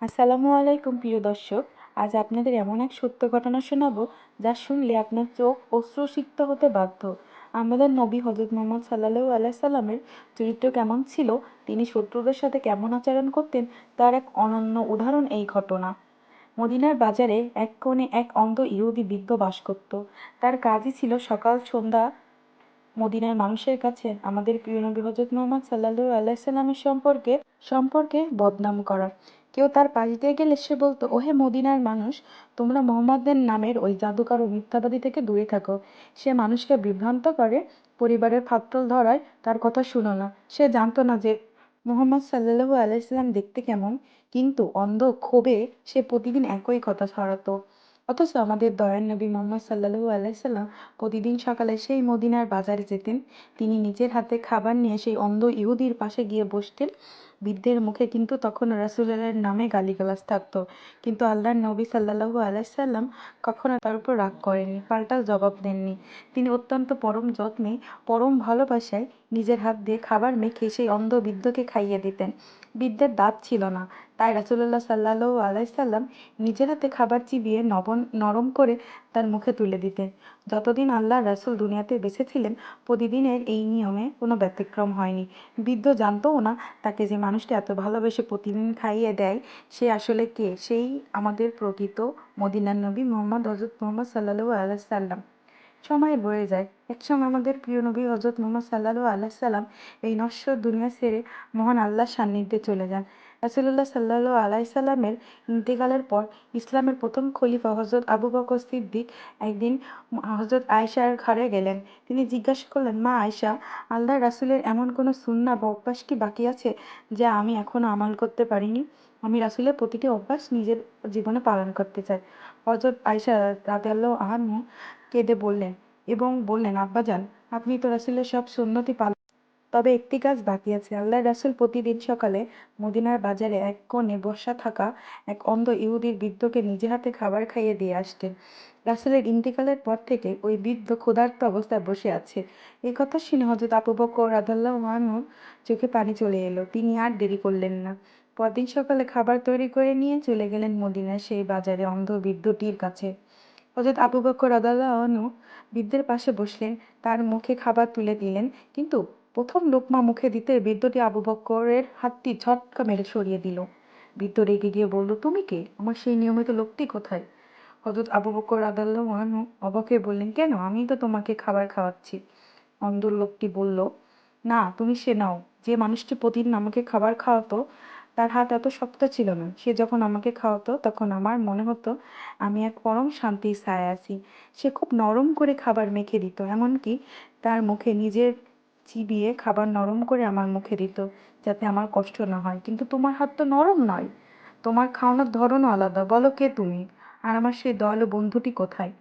আসসালামু আলাইকুম প্রিয় দর্শক। আজ আপনাদের এমন এক সত্য ঘটনা শোনাবো যা শুনলে আপনার চোখ অশ্রুসিক্ত হতে বাধ্য। আমাদের নবী হজরত মুহাম্মদ সাল্লাল্লাহু আলাইহি সাল্লামের চরিত্র কেমন ছিল, তিনি শত্রুদের সাথে কেমন আচরণ করতেন, তার এক অনন্য উদাহরণ এই ঘটনা। মদিনার বাজারে এক কোণে এক অন্ধ ইহুদি বৃদ্ধ বাস করত। তার কাজই ছিল সকাল সন্ধ্যা মদিনার মানুষের কাছে আমাদের প্রিয় নবী হজরত মুহাম্মদ সাল্লাল্লাহু আলাইহি সাল্লামের সম্পর্কে বদনাম করা। কেউ তার পাশ দিয়ে গেলে সে বলতো, ওহে মদিনার মানুষ, তোমরা মুহাম্মদের নামের ওই জাদুকর ও মিথ্যাবাদী থেকে দূরে থাকো। সে মানুষকে বিভ্রান্ত করে, পরিবারের ফাটল ধরায়, তার কথা শুনো না। সে জানতো না যে মুহাম্মদ সাল্লাল্লাহু আলাইহি সাল্লাম দেখতে কেমন, কিন্তু অন্ধ ক্ষোভে সে প্রতিদিন একই কথা ছড়াতো। অথচ আমাদের দয়ার নবী মুহাম্মদ সাল্লাল্লাহু আলাইহি সাল্লাম প্রতিদিন সকালে সেই মদিনার বাজারে যেতেন। তিনি নিজের হাতে খাবার নিয়ে সেই অন্ধ ইহুদির পাশে গিয়ে বসতেন। বৃদ্ধের মুখে কিন্তু তখন রাসূলের নামে গালিগালাজ থাকতো, কিন্তু আল্লাহর নবী সাল্লাল্লাহু আলাইহি সাল্লাম কখনো তার উপর রাগ করেননি, পাল্টা জবাব দেননি। তিনি অত্যন্ত পরম যত্নে, পরম ভালোবাসায় নিজের হাত দিয়ে খাবার মেখে সেই অন্ধ বৃদ্ধকে খাইয়ে দিতেন। বৃদ্ধের দাঁত ছিল না, তাই রাসূলুল্লাহ সাল্লাল্লাহু আলাইহি সাল্লাম নিজের হাতে খাবার চিবিয়ে নরম করে তার মুখে তুলে দিতেন। যতদিন আল্লাহর রাসূল দুনিয়াতে বেঁচে ছিলেন, প্রতিদিনের এই নিয়মে কোনো ব্যতিক্রম হয়নি। বৃদ্ধ জানতও না তাকে যে মানুষটা এত ভালোবেসে প্রতিদিন খাইয়ে দেয়, সে আসলে কে। সেই আমাদের প্রকৃত মদিনার নবী হযরত মুহাম্মদ সাল্লাল্লাহু আলাইহি সাল্লাম। সময় বয়ে যায়। একসময় আমাদের প্রিয় নবী হযরত মুহাম্মদ সাল্লাল্লাহু আলাইহি সাল্লাম এই নশ্বর দুনিয়া ছেড়ে মহান আল্লাহর সান্নিধ্যে চলে যান। রাসূলুল্লাহ সাল্লাল্লাহু আলাইহি সাল্লামের ইন্তেকালের পর ইসলামের প্রথম খলিফা হযরত আবু বকর সিদ্দিক একদিন হযরত আয়েশার ঘরে গেলেন। তিনি জিজ্ঞাসা করলেন, মা আয়েশা, আল্লাহর রাসূলের এমন কোনো সুন্নাহ বা অভ্যাস কি বাকি আছে যা আমি এখনো আমল করতে পারিনি? আমি রাসূলের প্রতিটি অভ্যাস নিজের জীবনে পালন করতে চাই। হযরত আয়েশা রাদিয়াল্লাহু আনহা কেঁদে বললেন, আব্বাজান, আপনি তো রাসূলের সব সুন্নতই পালন, তবে একটি কাজ বাকি আছে। আল্লাহর রাসূল প্রতিদিন সকালে মদিনার বাজারে এক কোণে বসা থাকা এক অন্ধ ইহুদির বৃদ্ধকে নিজে হাতে খাবার খাইয়ে দিয়ে আসতেন। রাসূলের ইন্তেকালের পর থেকে ওই বৃদ্ধ ক্ষুধার্ত অবস্থায় বসে আছে। এই কথা শুনে হযরত আবু বকর রাদিয়াল্লাহু আনহুর চোখে পানি চলে এলো। তিনি আর দেরি করলেন না। পরদিন সকালে খাবার তৈরি করে নিয়ে চলে গেলেন মদিনার সেই বাজারে অন্ধ বৃদ্ধটির কাছে। হযরত আবু বকর রাদিয়াল্লাহু আনহু বৃদ্ধের পাশে বসলেন, তার মুখে খাবার তুলে দিলেন। কিন্তু প্রথম লোকমা মুখে দিতে বৃদ্ধটি আবু বকরের হাতটি ঝটকা মেরে সরিয়ে দিল। বৃদ্ধ রেগে গিয়ে বলল, তুমি কে? আমার সেই নিয়মিত লোকটি কোথায়? হযরত আবু বকর রাদিয়াল্লাহু আনহু অবাক হয়ে বললেন, কেন? আমিই তো তোমাকে খাবার খাওয়াচ্ছি। অন্ধ লোকটি বলল, না, তুমি সে নও। যে মানুষটি প্রতিদিন আমাকে খাবার খাওয়াতো, তার হাত এত শক্ত ছিল না। সে যখন আমাকে খাওয়াতো তখন আমার মনে হতো আমি এক পরম শান্তির ছায়ায় আছি। সে খুব নরম করে খাবার মেখে দিত, এমনকি তার মুখে নিজের চিবিয়ে খাবার নরম করে আমার মুখে দিত, যাতে আমার কষ্ট না হয়। কিন্তু তোমার হাত তো নরম নয়, তোমার খাওয়ানোর ধরনও আলাদা। বলো, কে তুমি? আর আমার সেই দয়ালু বন্ধুটি কোথায়?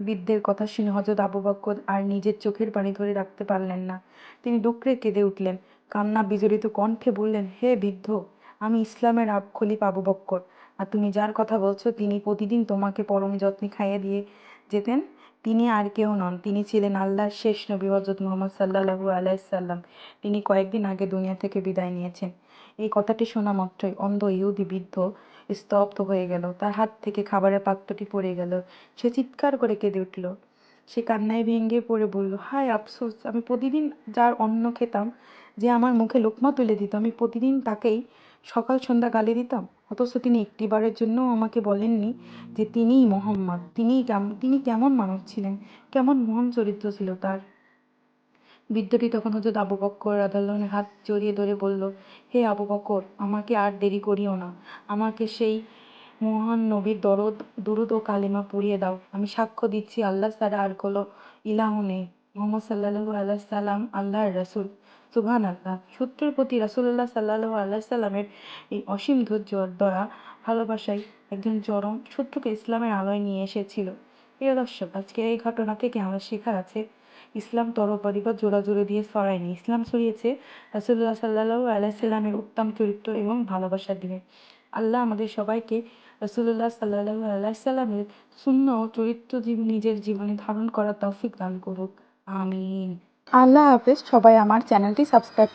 বৃদ্ধের কথা শুনে হযরত আবু বকর আর নিজের চোখের পানি ধরে রাখতে পারলেন না। তিনি ডুকরে কেঁদে উঠলেন। কান্না বিজড়িত কণ্ঠে বললেন, হে বৃদ্ধ, আমি ইসলামের খলিফা আবু বকর। আর তুমি যার কথা বলছো, তিনি প্রতিদিন তোমাকে পরম যত্নে খাইয়ে দিয়ে যেতেন। তিনি আর কেউ নন, তিনি ছিলেন আল্লাহর শেষ নবী হযরত মুহাম্মদ সাল্লাল্লাহু আলাইহি সাল্লাম। তিনি কয়েকদিন আগে দুনিয়া থেকে বিদায় নিয়েছেন। এই কথাটি শোনা মাত্রই অন্ধ ইহুদি বৃদ্ধ স্তব্ধ হয়ে গেল। তার হাত থেকে খাবারের পাত্রটি পড়ে গেল। সে চিৎকার করে কেঁদে উঠল। সে কান্নায় ভেঙে পড়ে বলল, হায় আফসোস! আমি প্রতিদিন যার অন্ন খেতাম, যে আমার মুখে লোকমা তুলে দিত, আমি প্রতিদিন তাকেই সকাল সন্ধ্যা গালি দিতাম। অথচ তিনি একটিবারের জন্যও আমাকে বলেননি যে তিনিই মোহাম্মদ। তিনি কেমন মানুষ ছিলেন, কেমন মহান চরিত্র ছিল তার। বৃদ্ধটি তখন হযরত আবু বকর রাদিয়াল্লাহু আনহুর হাত জড়িয়ে ধরে বলল, হে আবু বকর, আমাকে আর দেরি করিও না। আমাকে সেই মহান নবীর দুরূদ ও কালিমা পড়িয়ে দাও। আমি সাক্ষ্য দিচ্ছি, আল্লাহ ছাড়া আর কোনো ইলাহ নেই। মুহাম্মদ সাল্লাল্লাহু আলাইহি সাল্লাম আল্লাহর রাসূল। সুবহানাল্লাহ। শত্রুর প্রতি রাসূলুল্লাহ সাল্লাল্লাহু আলাইহি সাল্লামের এই অসীম ধৈর্য, দয়া, ভালোবাসাই একজন চরম শত্রুকে ইসলামের আলোয় নিয়ে এসেছিল। প্রিয় দর্শক, আজকের এই ঘটনা থেকে আমার শেখার আছে, ইসলাম তরবারি বা জোড়াজুড়ি দিয়ে ছড়ায়নি। ইসলাম ছড়িয়েছে রাসূলুল্লাহ সাল্লাল্লাহু আলাইহি সাল্লামের উত্তম চরিত্র এবং ভালোবাসা দিয়ে। আল্লাহ আমাদের সবাইকে রাসূলুল্লাহ সাল্লাল্লাহু আলাইহি সাল্লামের সুন্নাহ ও চরিত্র নিজের জীবনে ধারণ করার তৌফিক দান করুক। আমিন। আল্লাহ হাফেজ। সবাই আমার চ্যানেলটি সাবস্ক্রাইব